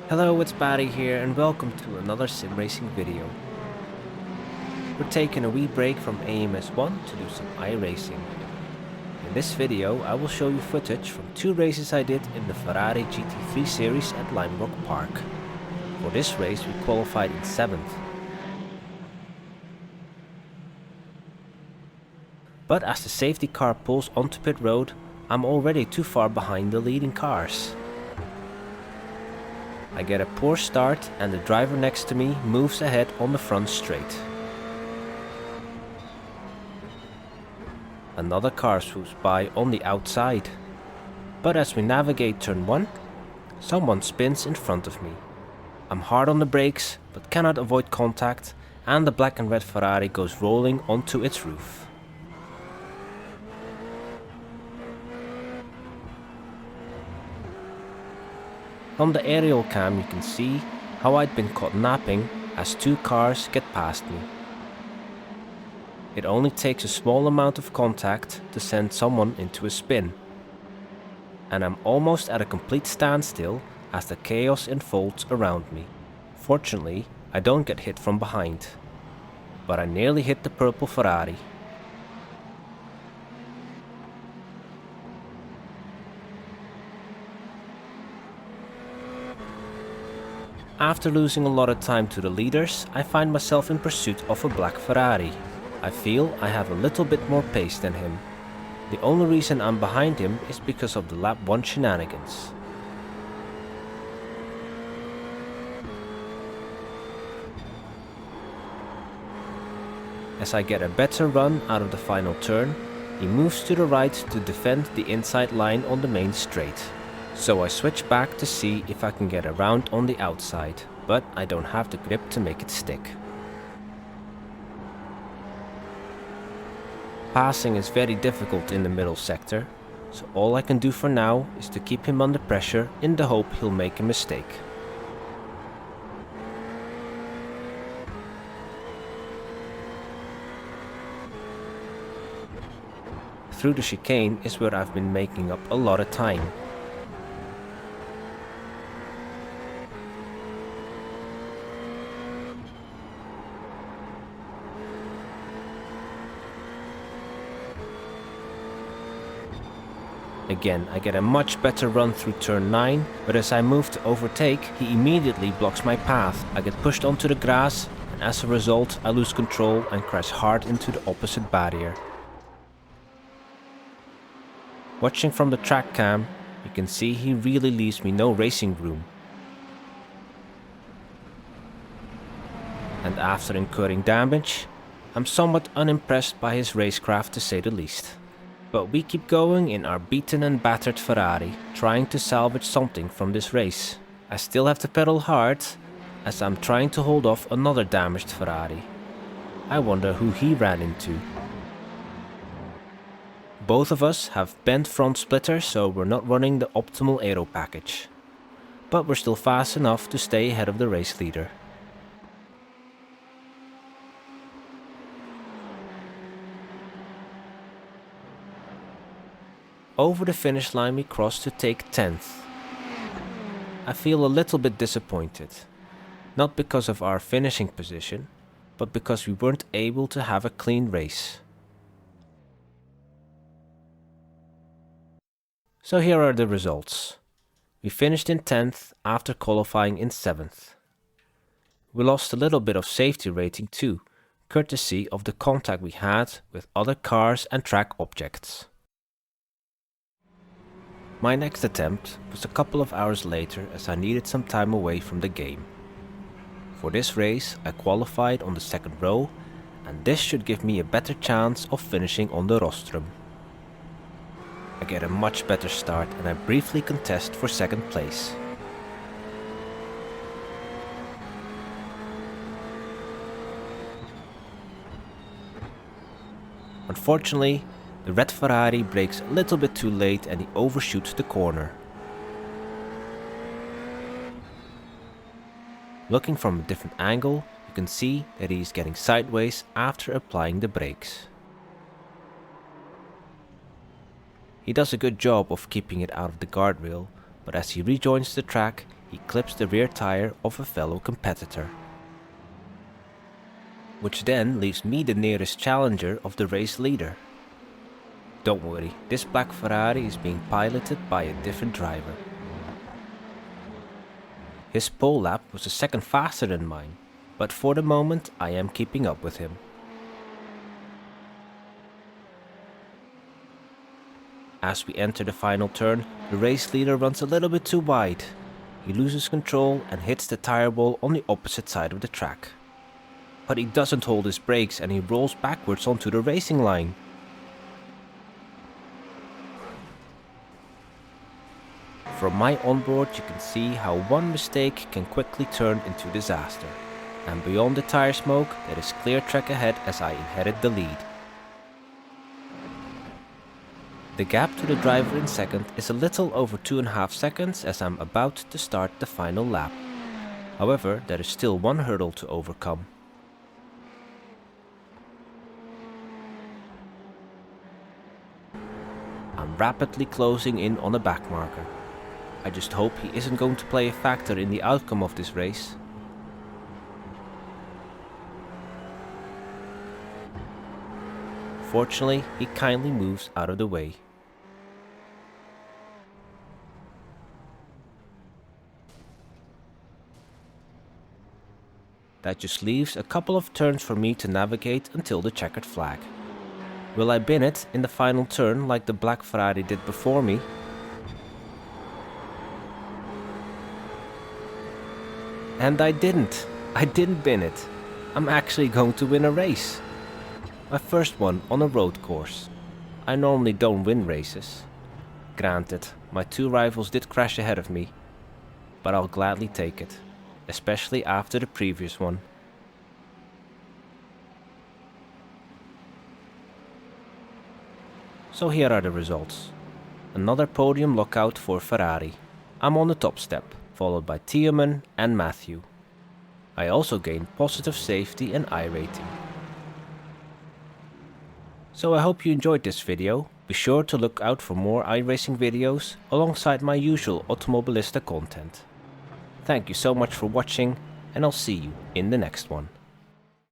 Hello, it's Barry here and welcome to another sim racing video. We're taking a wee break from AMS1 to do some iRacing. In this video I will show you footage from two races I did in the Ferrari GT3 series at Lime Rock Park. For this race we qualified in 7th. But as the safety car pulls onto pit road, I'm already too far behind the leading cars. I get a poor start and the driver next to me moves ahead on the front straight. Another car swoops by on the outside. But as we navigate turn 1, someone spins in front of me. I'm hard on the brakes but cannot avoid contact and the black and red Ferrari goes rolling onto its roof. From the aerial cam you can see how I'd been caught napping as two cars get past me. It only takes a small amount of contact to send someone into a spin. And I'm almost at a complete standstill as the chaos unfolds around me. Fortunately, I don't get hit from behind, but I nearly hit the purple Ferrari. After losing a lot of time to the leaders, I find myself in pursuit of a black Ferrari. I feel I have a little bit more pace than him. The only reason I'm behind him is because of the lap 1 shenanigans. As I get a better run out of the final turn, he moves to the right to defend the inside line on the main straight. So I switch back to see if I can get around on the outside, but I don't have the grip to make it stick. Passing is very difficult in the middle sector, so all I can do for now is to keep him under pressure in the hope he'll make a mistake. Through the chicane is where I've been making up a lot of time. Again, I get a much better run through turn 9, but as I move to overtake, he immediately blocks my path. I get pushed onto the grass, and as a result, I lose control and crash hard into the opposite barrier. Watching from the track cam, you can see he really leaves me no racing room. And after incurring damage, I'm somewhat unimpressed by his racecraft to say the least. But we keep going in our beaten and battered Ferrari, trying to salvage something from this race. I still have to pedal hard, as I'm trying to hold off another damaged Ferrari. I wonder who he ran into. Both of us have bent front splitter, so we're not running the optimal aero package. But we're still fast enough to stay ahead of the race leader. Over the finish line we cross to take 10th. I feel a little bit disappointed, not because of our finishing position, but because we weren't able to have a clean race. So here are the results. We finished in 10th after qualifying in 7th. We lost a little bit of safety rating too, courtesy of the contact we had with other cars and track objects. My next attempt was a couple of hours later as I needed some time away from the game. For this race I qualified on the second row, and this should give me a better chance of finishing on the rostrum. I get a much better start and I briefly contest for second place. Unfortunately, the red Ferrari brakes a little bit too late and he overshoots the corner. Looking from a different angle, you can see that he is getting sideways after applying the brakes. He does a good job of keeping it out of the guardrail, but as he rejoins the track, he clips the rear tire of a fellow competitor, which then leaves me the nearest challenger of the race leader. Don't worry, this black Ferrari is being piloted by a different driver. His pole lap was a second faster than mine, but for the moment I am keeping up with him. As we enter the final turn, the race leader runs a little bit too wide. He loses control and hits the tire wall on the opposite side of the track. But he doesn't hold his brakes and he rolls backwards onto the racing line. From my onboard you can see how one mistake can quickly turn into disaster. And beyond the tire smoke there is clear track ahead as I inherit the lead. The gap to the driver in second is a little over 2.5 seconds as I'm about to start the final lap. However, there is still one hurdle to overcome. I'm rapidly closing in on a back marker. I just hope he isn't going to play a factor in the outcome of this race. Fortunately, he kindly moves out of the way. That just leaves a couple of turns for me to navigate until the checkered flag. Will I bin it in the final turn like the black Ferrari did before me? And I didn't bin it. I'm actually going to win a race. My first one on a road course. I normally don't win races. Granted, my two rivals did crash ahead of me, but I'll gladly take it, especially after the previous one. So here are the results. Another podium lockout for Ferrari. I'm on the top step, followed by Tiemann and Matthew. I also gained positive safety and iRating. So I hope you enjoyed this video. Be sure to look out for more iRacing videos alongside my usual Automobilista content. Thank you so much for watching and I'll see you in the next one.